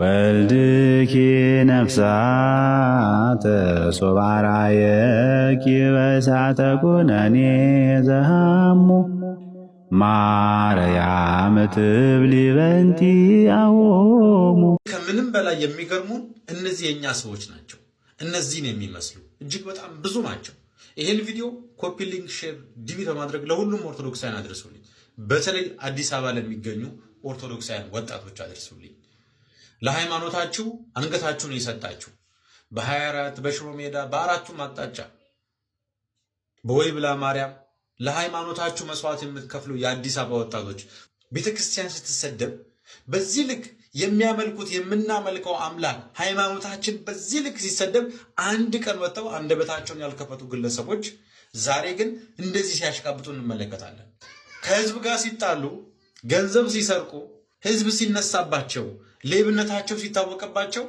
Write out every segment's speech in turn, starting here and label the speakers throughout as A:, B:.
A: ወልድኪ ነፍሳተ ሶባራየኪ በእሳተ ኩነኔ ዘሃሙ ማርያም ትብሊ በንቲ አዎሙ።
B: ከምንም በላይ የሚገርሙን እነዚህ የኛ ሰዎች ናቸው። እነዚህን የሚመስሉ እጅግ በጣም ብዙ ናቸው። ይሄን ቪዲዮ ኮፒ፣ ሊንክ፣ ሼር፣ ዲቪ በማድረግ ለሁሉም ኦርቶዶክሳውያን አድርሱልኝ። በተለይ አዲስ አበባ ለሚገኙ ኦርቶዶክሳውያን ወጣቶች አድርሱልኝ። ለሃይማኖታችሁ አንገታችሁን የሰጣችሁ በ24 በሽሮ ሜዳ በአራቱም አቅጣጫ በወይብላ ማርያም ለሃይማኖታችሁ መስዋዕት የምትከፍሉ የአዲስ አበባ ወጣቶች ቤተክርስቲያን ስትሰደብ በዚህ ልክ የሚያመልኩት የምናመልከው አምላክ ሃይማኖታችን በዚህ ልክ ሲሰደብ አንድ ቀን ወጥተው አንደበታቸውን ያልከፈቱ ግለሰቦች ዛሬ ግን እንደዚህ ሲያሽቃብጡ እንመለከታለን። ከህዝብ ጋር ሲጣሉ፣ ገንዘብ ሲሰርቁ፣ ህዝብ ሲነሳባቸው፣ ሌብነታቸው ሲታወቅባቸው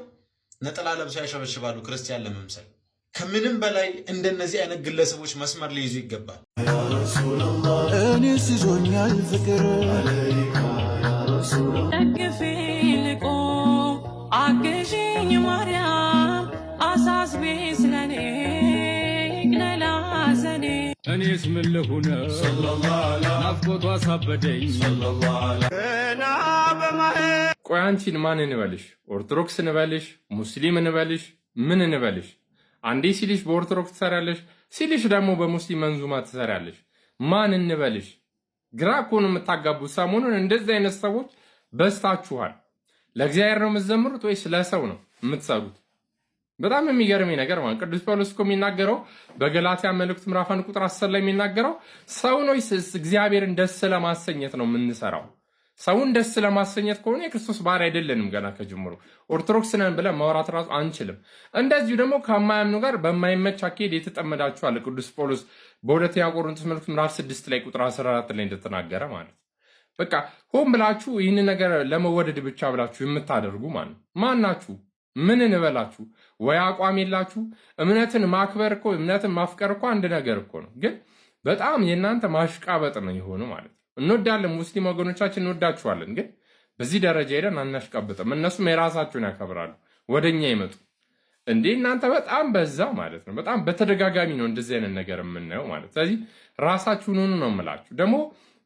B: ነጠላ ለብሰው ያሸበሽባሉ ክርስቲያን ለመምሰል። ከምንም በላይ እንደነዚህ አይነት ግለሰቦች መስመር ሊይዙ ይገባል።
C: እኔ ሲዞኛል ፍቅር
D: ደግፌ ልቆም አግዥኝ ማርያም አሳስቤ ስለኔ ይቅለላ ዘኔ
E: እኔስ ምን ልሁን ናፍቆቷ አሳበደኝ። ቆይ አንቺን ማን እንበልሽ? ኦርቶዶክስ እንበልሽ? ሙስሊም እንበልሽ? ምን እንበልሽ? አንዴ ሲልሽ በኦርቶዶክስ ትሰሪያለሽ፣ ሲልሽ ደግሞ በሙስሊም መንዙማ ትሰሪያለሽ። ማን እንበልሽ? ግራ እኮ ነው የምታጋቡት። ሰሞኑን እንደዚህ አይነት ሰዎች በዝታችኋል። ለእግዚአብሔር ነው የምትዘምሩት ወይስ ለሰው ነው የምትሰሩት? በጣም የሚገርመኝ ነገር ማለት ቅዱስ ጳውሎስ እኮ የሚናገረው በገላትያ መልእክት ምዕራፍ 1 ቁጥር 10 ላይ የሚናገረው ሰው ነው እግዚአብሔርን ደስ ለማሰኘት ነው የምንሰራው። ሰውን ደስ ለማሰኘት ከሆነ የክርስቶስ ባሪያ አይደለንም። ገና ከጅምሩ ኦርቶዶክስ ነን ብለን ማውራት ራሱ አንችልም። እንደዚሁ ደግሞ ከማያምኑ ጋር በማይመች አካሄድ የተጠመዳችኋል። ቅዱስ ጳውሎስ በሁለተኛ ቆሮንቶስ መልእክት ምዕራፍ 6 ላይ ቁጥር 14 ላይ እንደተናገረ ማለት በቃ ሆን ብላችሁ ይህን ነገር ለመወደድ ብቻ ብላችሁ የምታደርጉ ማን ናችሁ? ምን እንበላችሁ? ወይ አቋም የላችሁ። እምነትን ማክበር እኮ እምነትን ማፍቀር እኮ አንድ ነገር እኮ ነው። ግን በጣም የእናንተ ማሽቃበጥ ነው የሆነ ማለት ነው። እንወዳለን፣ ሙስሊም ወገኖቻችን እንወዳችኋለን። ግን በዚህ ደረጃ ሄደን አናሽቃበጥም። እነሱም የራሳቸውን ያከብራሉ፣ ወደኛ ይመጡ እንዴ። እናንተ በጣም በዛ ማለት ነው። በጣም በተደጋጋሚ ነው እንደዚህ አይነት ነገር የምናየው ማለት። ስለዚህ ራሳችሁን ሆኑ ነው የምላችሁ። ደግሞ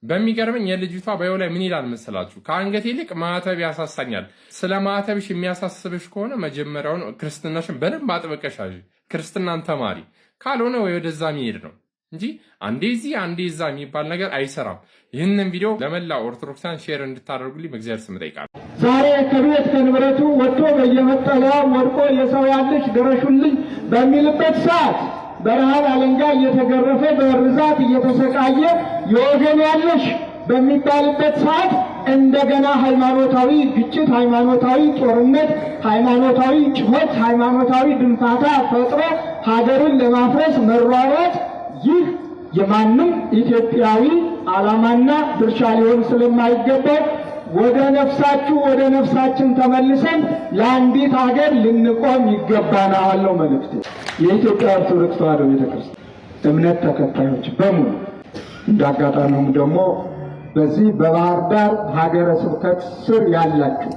E: በሚገርመኝ የልጅቷ ባዮ ላይ ምን ይላል መሰላችሁ? ከአንገት ይልቅ ማዕተብ ያሳሳኛል። ስለ ማዕተብሽ የሚያሳስብሽ ከሆነ መጀመሪያውን ክርስትናሽን በደንብ አጥብቀሽ ያዢ። ክርስትናን ተማሪ፣ ካልሆነ ወይ ወደዛ የሚሄድ ነው እንጂ አንዴ እዚህ አንዴ እዛ የሚባል ነገር አይሰራም። ይህንን ቪዲዮ ለመላ ኦርቶዶክሳን ሼር እንድታደርጉልኝ በእግዚአብሔር ስም እጠይቃለሁ።
F: ዛሬ ከቤት ከንብረቱ ወጥቶ በየመጠለያው ወድቆ የሰው ያለሽ ድረሹልኝ በሚልበት ሰዓት በረሃብ አለንጋ እየተገረፈ በርዛት እየተሰቃየ የወገን ያለሽ በሚባልበት ሰዓት እንደገና ሃይማኖታዊ ግጭት፣ ሃይማኖታዊ ጦርነት፣ ሃይማኖታዊ ጭሆት፣ ሃይማኖታዊ ድንፋታ ፈጥሮ ሀገርን ለማፍረስ መሯሯጥ ይህ የማንም ኢትዮጵያዊ ዓላማና ድርሻ ሊሆን ስለማይገባው ወደ ነፍሳችን ተመልሰን ለአንዲት ሀገር ልንቆም ይገባናል ነው መልእክቴ። የኢትዮጵያ ኦርቶዶክስ ተዋሕዶ ቤተክርስቲያን እምነት ተከታዮች በሙሉ እንዳጋጣሚውም ደግሞ በዚህ በባህር ዳር ሀገረ ስብከት ስር ያላችሁ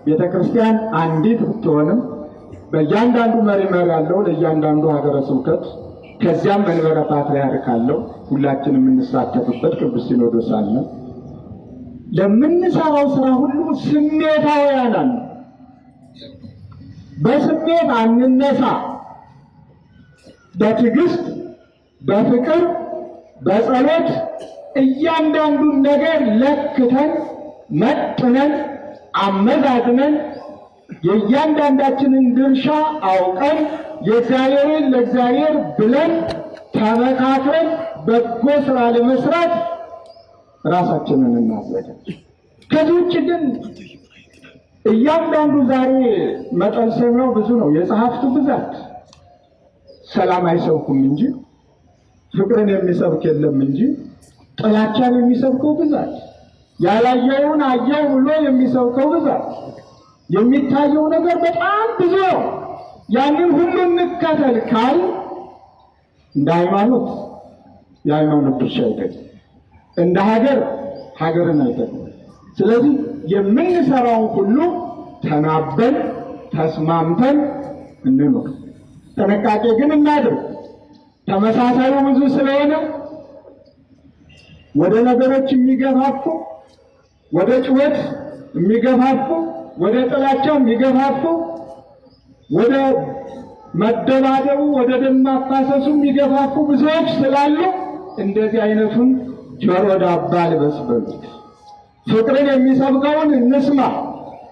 F: ቤተክርስቲያን አንዲት ብትሆንም በእያንዳንዱ መሪ ያለው ለእያንዳንዱ ሀገረ ስብከት ከዚያም መንበረ ፓትርያርክ አለው። ሁላችንም የምንሳተፍበት ቅዱስ ሲኖዶስ አለ። ለምንሰራው ስራ ሁሉ ስሜታውያን አለ። በስሜት አንነሳ። በትዕግስት፣ በፍቅር፣ በጸሎት እያንዳንዱን ነገር ለክተን መጥነን አመዛዝነን የእያንዳንዳችንን ድርሻ አውቀን የእግዚአብሔርን ለእግዚአብሔር ብለን ተመካክረን በጎ ስራ ለመስራት ራሳችንን እናዘጋጅ። ከዚህ ውጭ ግን እያንዳንዱ ዛሬ መጠንሰኛው ብዙ ነው። የጸሐፍቱ ብዛት ሰላም አይሰብኩም እንጂ ፍቅርን የሚሰብክ የለም እንጂ ጥላቻን የሚሰብከው ብዛት፣ ያላየውን አየው ብሎ የሚሰብከው ብዛት፣ የሚታየው ነገር በጣም ብዙ ነው። ያንን ሁሉ እንከተል ካል እንደ ሃይማኖት የሃይማኖት ድርሻ አይደለም፣ እንደ ሀገርን አይደለም። ስለዚህ የምንሰራው ሁሉ ተናበን ተስማምተን እንኖር። ጥንቃቄ ግን እናድርግ። ተመሳሳዩ ብዙ ስለሆነ ወደ ነገሮች የሚገፋፉ፣ ወደ ጩኸት የሚገፋፉ፣ ወደ ጥላቻ የሚገፋፉ፣ ወደ መደባደቡ፣ ወደ ደም ማፋሰሱ የሚገፋፉ ብዙዎች ስላሉ እንደዚህ አይነቱን ጆሮ ዳባ ልበስ በሉት። ፍቅርን የሚሰብከውን እንስማ፣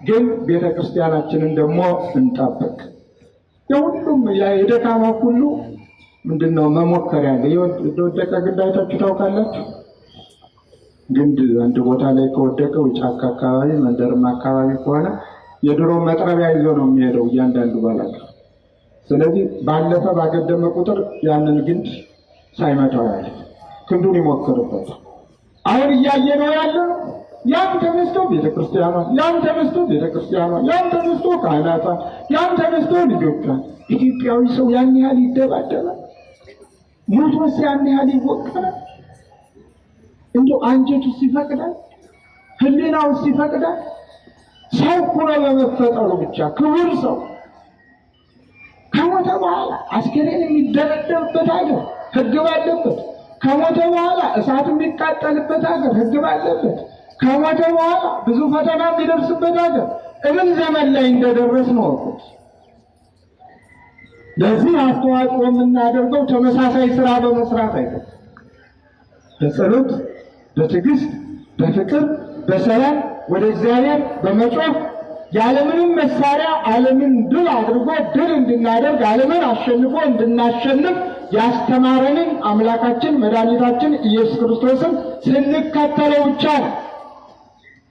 F: ግን ቤተክርስቲያናችንን ደግሞ እንጠብቅ። የሁሉም የደካማ ሁሉ ምንድነው መሞከሪያ ያለ የወደቀ ግንድ አይታችሁ ታውቃላችሁ? ግንድ አንድ ቦታ ላይ ከወደቀው ጫካ አካባቢ መንደርማ አካባቢ ከሆነ የድሮ መጥረቢያ ይዞ ነው የሚሄደው እያንዳንዱ ባላቅ። ስለዚህ ባለፈ ባገደመ ቁጥር ያንን ግንድ ሳይመታው ያለ ክንዱን ይሞክርበታል። አሁን እያየነው ያለ ያም ተነስቶ ቤተክርስቲያኗ፣ ያም ተነስቶ ቤተክርስቲያኗ፣ ያም ተነስቶ ካህናቷ፣ ያም ተነስቶ ልጆቿ። ኢትዮጵያዊ ሰው ያን ያህል ይደባደባል? ሞቶስ ያን ያህል ይወቀራል? እንደው አንጀቱስ ይፈቅዳል? ህሊናውስ ይፈቅዳል? ሰው ሆኖ በመፈጠሩ ብቻ ክቡር ሰው ከሞተ በኋላ አስከሬን የሚደረደርበት ሀገር ህግ ባለበት፣ ከሞተ በኋላ እሳት የሚቃጠልበት ሀገር ህግ ባለበት፣ ከሞተ በኋላ ብዙ ፈተና የሚደርስበት ሀገር እምን ዘመን ላይ እንደደረስን ወቁት። ለዚህ አስተዋጽኦ የምናደርገው ተመሳሳይ ስራ በመስራት አይደለም። በጸሎት፣ በትዕግስት፣ በፍቅር፣ በሰላም ወደ እግዚአብሔር በመጮህ ያለምንም መሳሪያ ዓለምን ድል አድርጎ ድል እንድናደርግ ዓለምን አሸንፎ እንድናሸንፍ ያስተማረንን አምላካችን መድኃኒታችን ኢየሱስ ክርስቶስን ስንከተለው ብቻ ነው።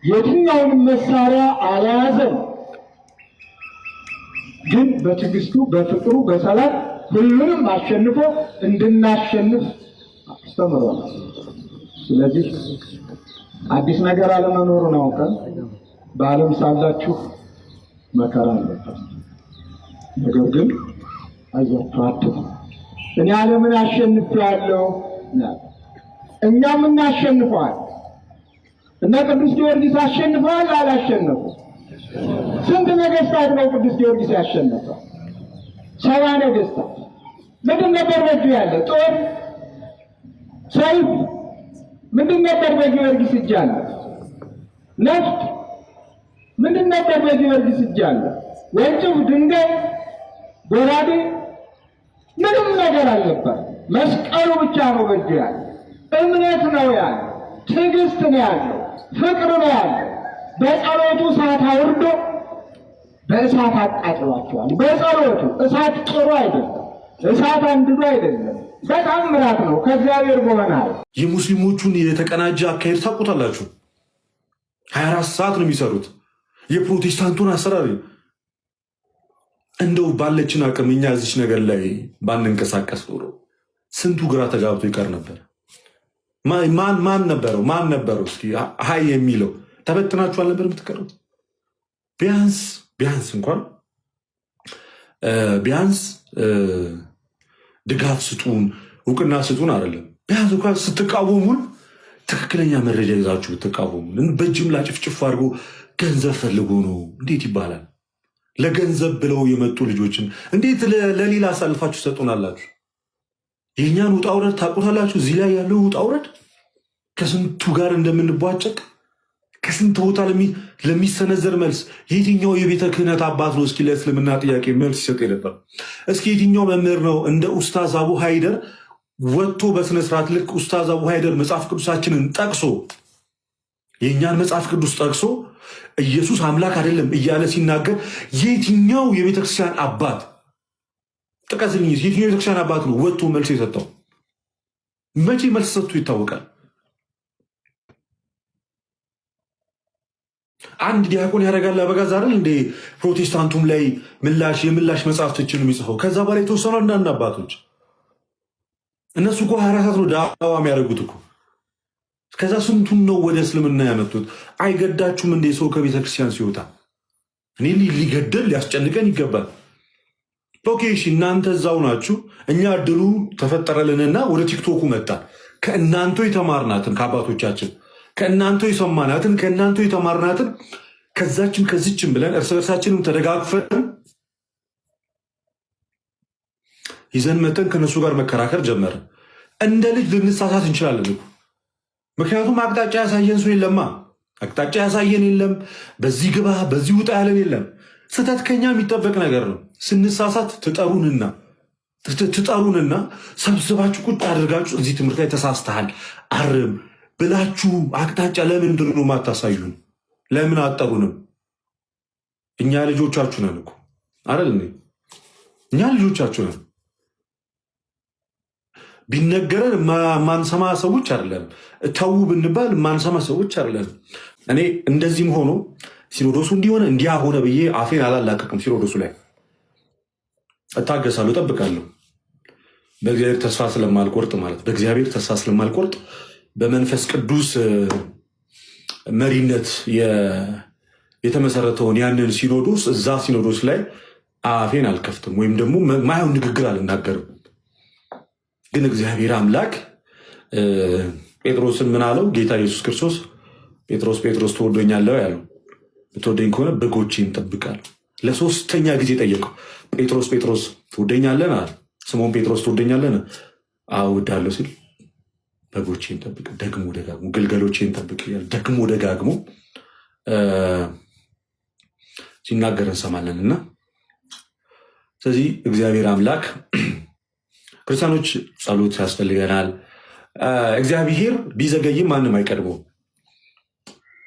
F: የትኛውንም መሳሪያ አልያዘም፣ ግን በትዕግስቱ፣ በፍቅሩ፣ በሰላም ሁሉንም አሸንፎ እንድናሸንፍ አስተምሮናል። ስለዚህ አዲስ ነገር አለመኖሩን አውቀን በዓለም ሳላችሁ መከራ አለበት፣ ነገር ግን አይዟችሁ አትፍሩ፣ እኔ ዓለምን አሸንፌአለሁ። እኛም እናሸንፈዋል። እነ ቅዱስ ጊዮርጊስ አሸንፈዋል አላሸነፉ? ስንት ነገስታት ነው ቅዱስ ጊዮርጊስ ያሸነፈው? 70 ነገስታት። ምንድን ነበር በእጁ ያለ? ጦር፣ ሰይፍ። ምንድን ነበር በጊዮርጊስ እጅ ያለ? ነፍጥ። ምንድን ነበር በጊዮርጊስ እጅ ያለ? ወንጭፍ፣ ድንጋይ፣ ጎራዴ። ምንም ነገር አልነበር። መስቀሉ ብቻ ነው በእጁ ያለ። እምነት ነው ያለ፣ ትዕግስት ነው ያለው፣ ፍቅር ነው ያለው። በጸሎቱ እሳት አውርዶ በእሳት አቃጥሏቸዋል። በጸሎቱ እሳት ጥሩ አይደለም፣ እሳት አንድዶ አይደለም፣ በጣም ምራት ነው ከእግዚአብሔር በሆናል።
G: የሙስሊሞቹን የተቀናጀ አካሄድ ታውቁታላችሁ። 24 ሰዓት ነው የሚሰሩት። የፕሮቴስታንቱን አሰራር እንደው ባለችን አቅም እኛ እዚች ነገር ላይ ባንንቀሳቀስ ኖሮ ስንቱ ግራ ተጋብቶ ይቀር ነበር። ማን ነበረው እስኪ ሀይ የሚለው? ተበትናችሁ አልነበር የምትቀሩት? ቢያንስ እንኳን ድጋፍ ስጡን፣ እውቅና ስጡን አይደለም። ቢያንስ እንኳን ስትቃወሙን ትክክለኛ መረጃ ይዛችሁ ብትቃወሙን። በጅምላ ጭፍጭፍ አድርጎ ገንዘብ ፈልጎ ነው እንዴት ይባላል? ለገንዘብ ብለው የመጡ ልጆችን እንዴት ለሌላ አሳልፋችሁ ሰጡናላችሁ? የእኛን ውጣ ውረድ ታውቁታላችሁ። እዚህ ላይ ያለው ውጣ ውረድ ከስንቱ ጋር እንደምንቧጨቅ፣ ከስንት ቦታ ለሚሰነዘር መልስ የትኛው የቤተ ክህነት አባት ነው እስኪ ለእስልምና ጥያቄ መልስ ይሰጥ ነበር? እስኪ የትኛው መምህር ነው እንደ ኡስታዝ አቡ ሃይደር ወጥቶ በስነስርዓት ልክ ኡስታዝ አቡ ሃይደር መጽሐፍ ቅዱሳችንን ጠቅሶ የእኛን መጽሐፍ ቅዱስ ጠቅሶ ኢየሱስ አምላክ አይደለም እያለ ሲናገር የትኛው የቤተክርስቲያን አባት ጥቀስልኝ? የትኛው የቤተክርስቲያን አባት ነው ወጥቶ መልስ የሰጠው? መቼ መልስ ሰጥቶ ይታወቃል? አንድ ዲያቆን ያደርጋል አበጋዝ አይደል እንደ ፕሮቴስታንቱም ላይ የምላሽ መጽሐፍቶችን የሚጽፈው። ከዛ በላይ የተወሰኑ አንዳንድ አባቶች እነሱ እኮ 24 ሰዓት ነው ዳዋ የሚያደርጉት እኮ። ከዛ ስንቱን ነው ወደ እስልምና ያመጡት? አይገዳችሁም እንደ ሰው ከቤተክርስቲያን ሲወጣ? እኔ ሊገደል ሊያስጨንቀን ይገባል። ኦኬ እሺ፣ እናንተ እዛው ናችሁ። እኛ እድሉ ተፈጠረልንና ወደ ቲክቶኩ መጣን። ከእናንተ የተማርናትን ከአባቶቻችን ከእናንተ የሰማናትን ከእናንተ የተማርናትን ከዛችም ከዚችም ብለን እርስ በርሳችንም ተደጋግፈን ይዘን መጠን ከነሱ ጋር መከራከር ጀመረ። እንደ ልጅ ልንሳሳት እንችላለን። ምክንያቱም አቅጣጫ ያሳየን ሰው የለማ። አቅጣጫ ያሳየን የለም። በዚህ ግባ በዚህ ውጣ ያለን የለም። ስህተት ከኛ የሚጠበቅ ነገር ነው። ስንሳሳት ትጠሩንና ሰብስባችሁ ቁጭ አድርጋችሁ እዚህ ትምህርት ላይ ተሳስተሃል አርም ብላችሁ አቅጣጫ ለምንድን ነው ማታሳዩን? ለምን አጠሩንም? እኛ ልጆቻችሁ ነን እኮ አይደል? እኛ ልጆቻችሁ ነን። ቢነገረን ማንሰማ ሰዎች አይደለም። ተው ብንባል ማንሰማ ሰዎች አይደለም። እኔ እንደዚህም ሆኖ ሲኖዶሱ እንዲሆነ እንዲያ ሆነ ብዬ አፌን አላላቀቅም። ሲኖዶሱ ላይ እታገሳለሁ፣ እጠብቃለሁ። በእግዚአብሔር ተስፋ ስለማልቆርጥ ማለት በእግዚአብሔር ተስፋ ስለማልቆርጥ በመንፈስ ቅዱስ መሪነት የተመሰረተውን ያንን ሲኖዶስ እዛ ሲኖዶስ ላይ አፌን አልከፍትም፣ ወይም ደግሞ ማየውን ንግግር አልናገርም። ግን እግዚአብሔር አምላክ ጴጥሮስን ምን አለው? ጌታ ኢየሱስ ክርስቶስ ጴጥሮስ ትወደኛለህ ያለው፣ ብትወደኝ ከሆነ በጎቼን እጠብቃለሁ። ለሶስተኛ ጊዜ ጠየቀው። ጴጥሮስ ትወደኛለህ? ስምዖን ጴጥሮስ ትወደኛለህ? አዎ እወድሃለሁ ሲል በጎቼን ጠብቅ፣ ደግሞ ደጋግሞ ግልገሎቼን ጠብቅ እያለ ደግሞ ደጋግሞ ሲናገር እንሰማለን። እና ስለዚህ እግዚአብሔር አምላክ ክርስቲያኖች ጸሎት ያስፈልገናል። እግዚአብሔር ቢዘገይም ማንም አይቀድመውም።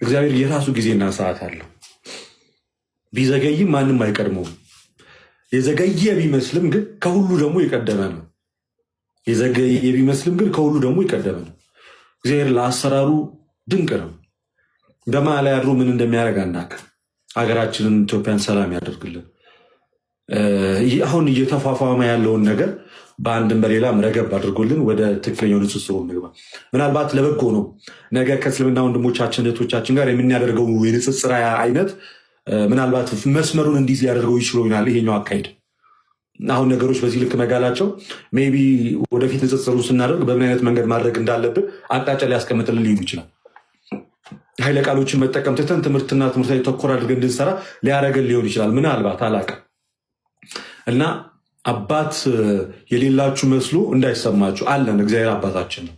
G: እግዚአብሔር የራሱ ጊዜና ሰዓት አለው። ቢዘገይም ማንም አይቀድመውም። የዘገየ ቢመስልም ግን ከሁሉ ደግሞ የቀደመ ነው። የዘገየ ቢመስልም ግን ከሁሉ ደግሞ የቀደመ ነው። እግዚአብሔር ለአሰራሩ ድንቅ ነው። በመሀል ላይ አድሮ ምን እንደሚያደርግ አናውቅም። ሀገራችንን ኢትዮጵያን ሰላም ያደርግልን። አሁን እየተፏፏመ ያለውን ነገር በአንድም በሌላም ረገብ አድርጎልን ወደ ትክክለኛው ንጽጽሩ እንግባ። ምናልባት ለበጎ ነው። ነገ ከእስልምና ወንድሞቻችን እህቶቻችን ጋር የምናደርገው የንጽጽር አይነት ምናልባት መስመሩን እንዲህ ሊያደርገው ይችሉ ይሆናል። ይሄኛው አካሄድ አሁን ነገሮች በዚህ ልክ መጋላቸው ሜይ ቢ ወደፊት ንጽጽሩ ስናደርግ በምን አይነት መንገድ ማድረግ እንዳለብን አቅጣጫ ሊያስቀምጥልን ሊሆን ይችላል። ኃይለ ቃሎችን መጠቀም ትተን ትምህርትና ትምህርት ላይ ተኮር አድርገን እንድንሰራ ሊያደርገን ሊሆን ይችላል። ምናልባት አላውቅም። እና አባት የሌላችሁ መስሎ እንዳይሰማችሁ አለን። እግዚአብሔር አባታችን ነው።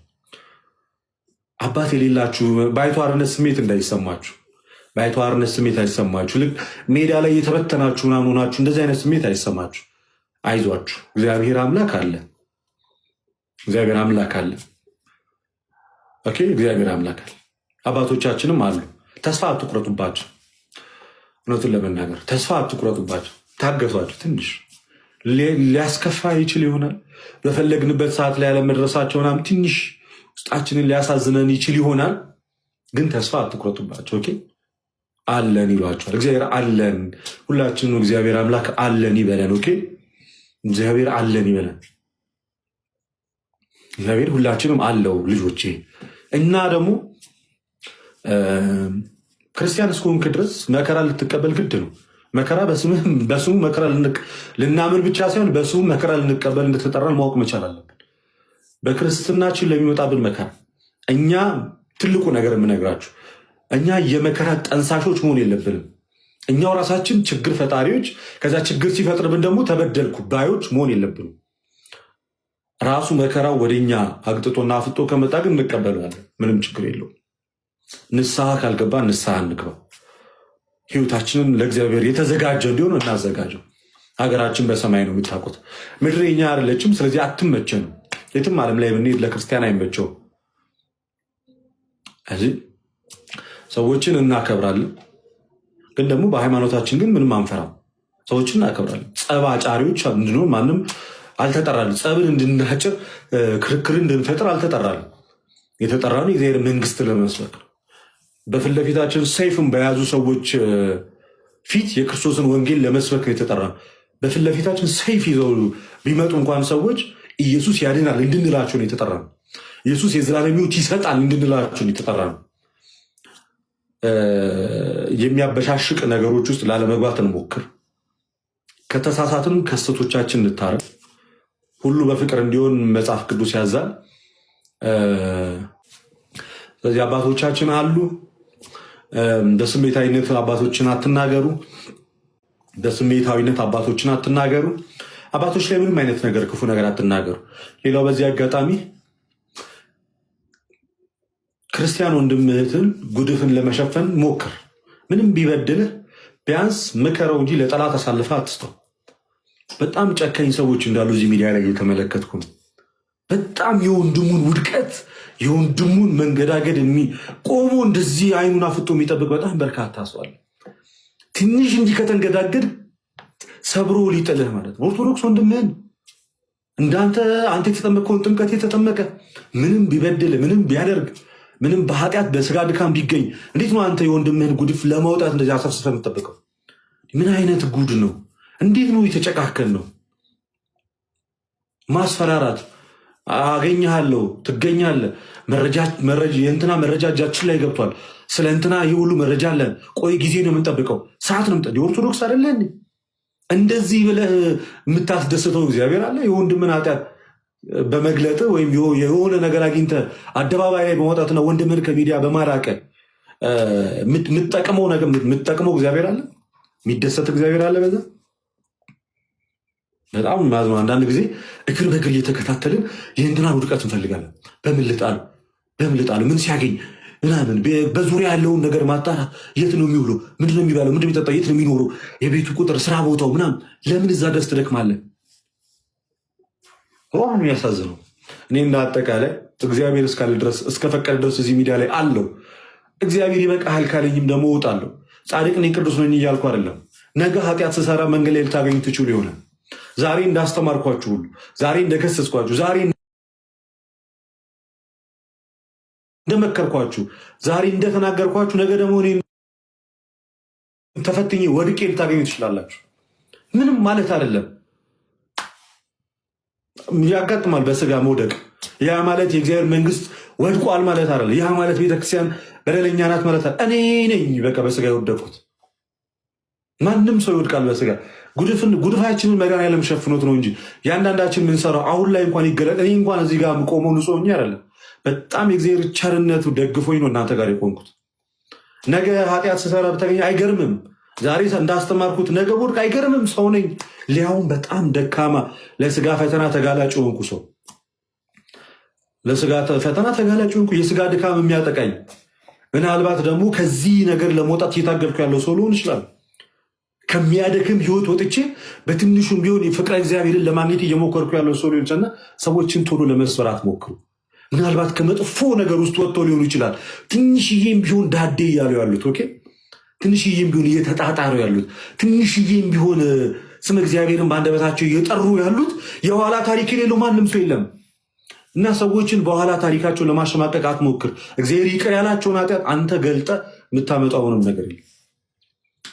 G: አባት የሌላችሁ ባይተዋርነት ስሜት እንዳይሰማችሁ፣ ባይተዋርነት ስሜት አይሰማችሁ። ልክ ሜዳ ላይ የተበተናችሁ ምናምን ሆናችሁ እንደዚህ አይነት ስሜት አይሰማችሁ። አይዟችሁ፣ እግዚአብሔር አምላክ አለ። እግዚአብሔር አምላክ አለ። ኦኬ፣ እግዚአብሔር አምላክ አለ። አባቶቻችንም አሉ። ተስፋ አትቁረጡባቸው። እውነቱን ለመናገር ተስፋ አትቁረጡባቸው። ታገሷቸው። ትንሽ ሊያስከፋ ይችል ይሆናል። በፈለግንበት ሰዓት ላይ ያለመድረሳቸው ምናምን ትንሽ ውስጣችንን ሊያሳዝነን ይችል ይሆናል። ግን ተስፋ አትቁረጡባቸው። ኦኬ፣ አለን ይሏቸዋል። እግዚአብሔር አለን። ሁላችንም እግዚአብሔር አምላክ አለን ይበለን። ኦኬ፣ እግዚአብሔር አለን ይበለን። እግዚአብሔር ሁላችንም አለው ልጆቼ። እና ደግሞ ክርስቲያን እስከሆንክ ድረስ መከራ ልትቀበል ግድ ነው። መከራ በስሙ መከራ ልናምን ብቻ ሳይሆን በስሙ መከራ ልንቀበል እንደተጠራን ማወቅ መቻል አለብን። በክርስትናችን ለሚመጣብን መከራ እኛ ትልቁ ነገር የምነግራችሁ እኛ የመከራ ጠንሳሾች መሆን የለብንም። እኛው ራሳችን ችግር ፈጣሪዎች፣ ከዛ ችግር ሲፈጥርብን ደግሞ ተበደልኩ ባዮች መሆን የለብንም። ራሱ መከራው ወደኛ አግጥጦና አፍጦ ከመጣ ግን እንቀበለዋለን። ምንም ችግር የለውም። ንስሐ ካልገባ ንስሐ እንግባ። ህይወታችንን ለእግዚአብሔር የተዘጋጀ እንዲሆን እናዘጋጀው። ሀገራችን በሰማይ ነው የምታውቁት። ምድር የኛ አይደለችም። ስለዚህ አትመቸንም። የትም ዓለም ላይ ብንሄድ ለክርስቲያን አይመቸውም። እዚህ ሰዎችን እናከብራለን፣ ግን ደግሞ በሃይማኖታችን ግን ምንም አንፈራም። ሰዎችን እናከብራለን። ጸብ አጫሪዎች እንድንሆን ማንም አልተጠራልን። ጸብን እንድናጭር ክርክርን እንድንፈጥር አልተጠራልን። የተጠራን የእግዚአብሔር መንግስት ለመስበክ ነው። በፊት ለፊታችን ሰይፍን በያዙ ሰዎች ፊት የክርስቶስን ወንጌል ለመስበክ ነው የተጠራን። በፊት ለፊታችን ሰይፍ ይዘው ቢመጡ እንኳን ሰዎች ኢየሱስ ያድናል እንድንላቸው ነው የተጠራን። ኢየሱስ የዘላለም ሕይወት ይሰጣል እንድንላቸው ነው የተጠራን። የሚያበሻሽቅ ነገሮች ውስጥ ላለመግባት እንሞክር። ከተሳሳትን ከስህተቶቻችን እንታረም። ሁሉ በፍቅር እንዲሆን መጽሐፍ ቅዱስ ያዛል። ስለዚህ አባቶቻችን አሉ። በስሜታዊነት አባቶችን አትናገሩ። በስሜታዊነት አባቶችን አትናገሩ። አባቶች ላይ ምንም አይነት ነገር ክፉ ነገር አትናገሩ። ሌላው በዚህ አጋጣሚ ክርስቲያን ወንድምህትን ጉድፍን ለመሸፈን ሞክር። ምንም ቢበድልህ ቢያንስ ምከረው እንጂ ለጠላት አሳልፈ አትስተው። በጣም ጨካኝ ሰዎች እንዳሉ እዚህ ሚዲያ ላይ እየተመለከትኩ ነው። በጣም የወንድሙን ውድቀት የወንድሙን መንገዳገድ ቆሞ እንደዚህ አይኑን አፍጦ የሚጠብቅ በጣም በርካታ ሰው አለ። ትንሽ እንዲህ ከተንገዳገድ ሰብሮ ሊጥልህ ማለት ነው። ኦርቶዶክስ ወንድምህን እንዳንተ አንተ የተጠመቀውን ጥምቀት የተጠመቀ ምንም ቢበድል ምንም ቢያደርግ ምንም በኃጢአት በስጋ ድካም ቢገኝ እንዴት ነው አንተ የወንድምህን ጉድፍ ለማውጣት እንደዚህ አሰፍስፈህ የምትጠብቀው? ምን አይነት ጉድ ነው? እንዴት ነው የተጨካከል ነው? ማስፈራራት፣ አገኘሃለሁ፣ ትገኛለህ፣ የእንትና መረጃ እጃችን ላይ ገብቷል፣ ስለ እንትና ይህ ሁሉ መረጃ አለን፣ ቆይ ጊዜ ነው የምንጠብቀው፣ ሰዓት ነው የኦርቶዶክስ አይደለ እንዴ? እንደዚህ ብለህ የምታስደስተው እግዚአብሔር አለ? የወንድምን ኃጢአት በመግለጥ ወይም የሆነ ነገር አግኝተ አደባባይ ላይ በመውጣትና ወንድምን ከሚዲያ በማራቀ የምትጠቅመው እግዚአብሔር አለ? የሚደሰት እግዚአብሔር አለ? በዛ በጣም ማዝነው። አንዳንድ ጊዜ እግር በእግር እየተከታተልን የእንትናን ውድቀት እንፈልጋለን። በምን ልጣሉ፣ ምን ሲያገኝ ምናምን፣ በዙሪያ ያለውን ነገር ማጣራት። የት ነው የሚውለው? ምንድን ነው የሚባለው? ምንድን ነው የሚጠጣው? የት ነው የሚኖረው? የቤቱ ቁጥር፣ ስራ ቦታው ምናምን። ለምን እዛ ደስ ትደክማለህ? ዋኑ ያሳዝነው። እኔ እንደ አጠቃላይ እግዚአብሔር እስካለ ድረስ እስከፈቀደ ድረስ እዚህ ሚዲያ ላይ አለው። እግዚአብሔር ይበቃሃል ካለኝም ደግሞ እወጣለሁ። ጻድቅ ነኝ ቅዱስ ነኝ እያልኩ አይደለም። ነገ ኃጢአት ስሰራ መንገድ ላይ ልታገኙ ትችሉ ይሆናል። ዛሬ እንዳስተማርኳችሁ ሁሉ፣ ዛሬ እንደከሰስኳችሁ፣ ዛሬ እንደመከርኳችሁ፣ ዛሬ እንደተናገርኳችሁ ነገ ደግሞ እኔ ተፈትኜ ወድቄ ልታገኙ ትችላላችሁ። ምንም ማለት አይደለም። ያጋጥማል በስጋ መውደቅ። ያ ማለት የእግዚአብሔር መንግስት ወድቋል ማለት አይደለም። ያ ማለት ቤተክርስቲያን በደለኛ ናት ማለት አይደለም። እኔ ነኝ በቃ በስጋ የወደቁት። ማንም ሰው ይወድቃል በስጋ። ጉድፋችንን መድኃኒዓለም ሸፍኖት ነው እንጂ የአንዳንዳችን የምንሰራው አሁን ላይ እንኳን ይገለጥ። እኔ እንኳን እዚህ ጋር ቆመው ንጹህ ሆኜ አይደለም። በጣም የእግዚአብሔር ቸርነቱ ደግፎኝ ነው እናንተ ጋር የቆምኩት። ነገ ኃጢአት ስሰራ ብታገኝ አይገርምም። ዛሬ እንዳስተማርኩት ነገ ወድቅ አይገርምም። ሰው ነኝ፣ ሊያውም በጣም ደካማ፣ ለስጋ ፈተና ተጋላጭ ሆንኩ ሰው፣ ለስጋ ፈተና ተጋላጭ ሆንኩ፣ የስጋ ድካም የሚያጠቃኝ። ምናልባት ደግሞ ከዚህ ነገር ለመውጣት እየታገልኩ ያለው ሰው ሊሆን ይችላል። ከሚያደክም ህይወት ወጥቼ በትንሹም ቢሆን የፍቅረ እግዚአብሔርን ለማግኘት እየሞከርኩ ያለው ሰው ሊሆን ይችላል። ሰዎችን ቶሎ ለመስበር አትሞክሩ። ምናልባት ከመጥፎ ነገር ውስጥ ወጥተው ሊሆኑ ይችላል። ትንሽዬም ቢሆን ዳዴ እያሉ ያሉት ኦኬ፣ ትንሽዬም ቢሆን እየተጣጣሩ ያሉት፣ ትንሽዬም ቢሆን ስም እግዚአብሔርን በአንደበታቸው እየጠሩ ያሉት የኋላ ታሪክ የሌለው ማንም ሰው የለም። እና ሰዎችን በኋላ ታሪካቸውን ለማሸማቀቅ አትሞክር። እግዚአብሔር ይቅር ያላቸውን ኃጢአት አንተ ገልጠ የምታመጣው ምንም ነገር የለም።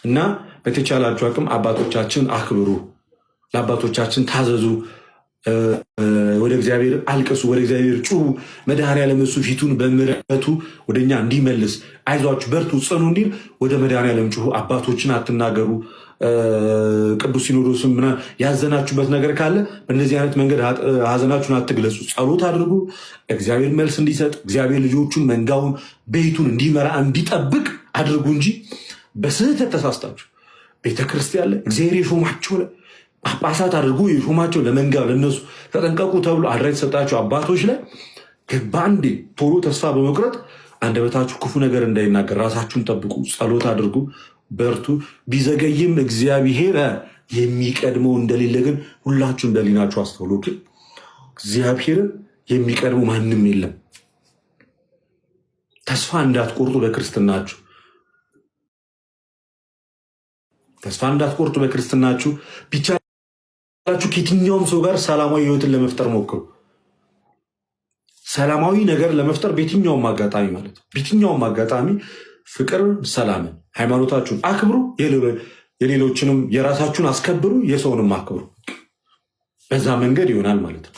G: እና በተቻላችሁ አቅም አባቶቻችን አክብሩ፣ ለአባቶቻችን ታዘዙ፣ ወደ እግዚአብሔር አልቅሱ፣ ወደ እግዚአብሔር ጩሁ። መድኃኔዓለም እሱ ፊቱን በምሕረቱ ወደኛ እንዲመልስ አይዟችሁ በርቱ ጽኑ እንዲል ወደ መድኃኔዓለም ጩሁ። አባቶችን አትናገሩ። ቅዱስ ሲኖዶስም ያዘናችሁበት ነገር ካለ በእነዚህ አይነት መንገድ ሀዘናችሁን አትግለጹ። ጸሎት አድርጉ፣ እግዚአብሔር መልስ እንዲሰጥ፣ እግዚአብሔር ልጆቹን መንጋውን ቤቱን እንዲመራ እንዲጠብቅ አድርጉ እንጂ በስህተት ተሳስታችሁ ቤተክርስቲያን ላይ እግዚአብሔር የሾማቸው ላይ ጳጳሳት አድርጎ የሾማቸው ለመንጋ ለነሱ ተጠንቀቁ ተብሎ አድራ የተሰጣቸው አባቶች ላይ በአንዴ ቶሎ ተስፋ በመቁረጥ አንደበታችሁ ክፉ ነገር እንዳይናገር ራሳችሁን ጠብቁ። ጸሎት አድርጉ፣ በርቱ። ቢዘገይም እግዚአብሔር የሚቀድመው እንደሌለ ግን ሁላችሁም በሊናችሁ አስተውሉ። እግዚአብሔርን የሚቀድመው ማንም የለም። ተስፋ እንዳትቆርጡ በክርስትናችሁ ተስፋ እንዳትቆርጡ በክርስትናችሁ። ቢቻላችሁ ከየትኛውም ሰው ጋር ሰላማዊ ህይወትን ለመፍጠር ሞክሩ። ሰላማዊ ነገር ለመፍጠር በየትኛውም አጋጣሚ ማለት ነው። በየትኛውም አጋጣሚ ፍቅር፣ ሰላምን፣ ሃይማኖታችሁን አክብሩ። የሌሎችንም የራሳችሁን አስከብሩ፣ የሰውንም አክብሩ። በዛ መንገድ ይሆናል ማለት ነው።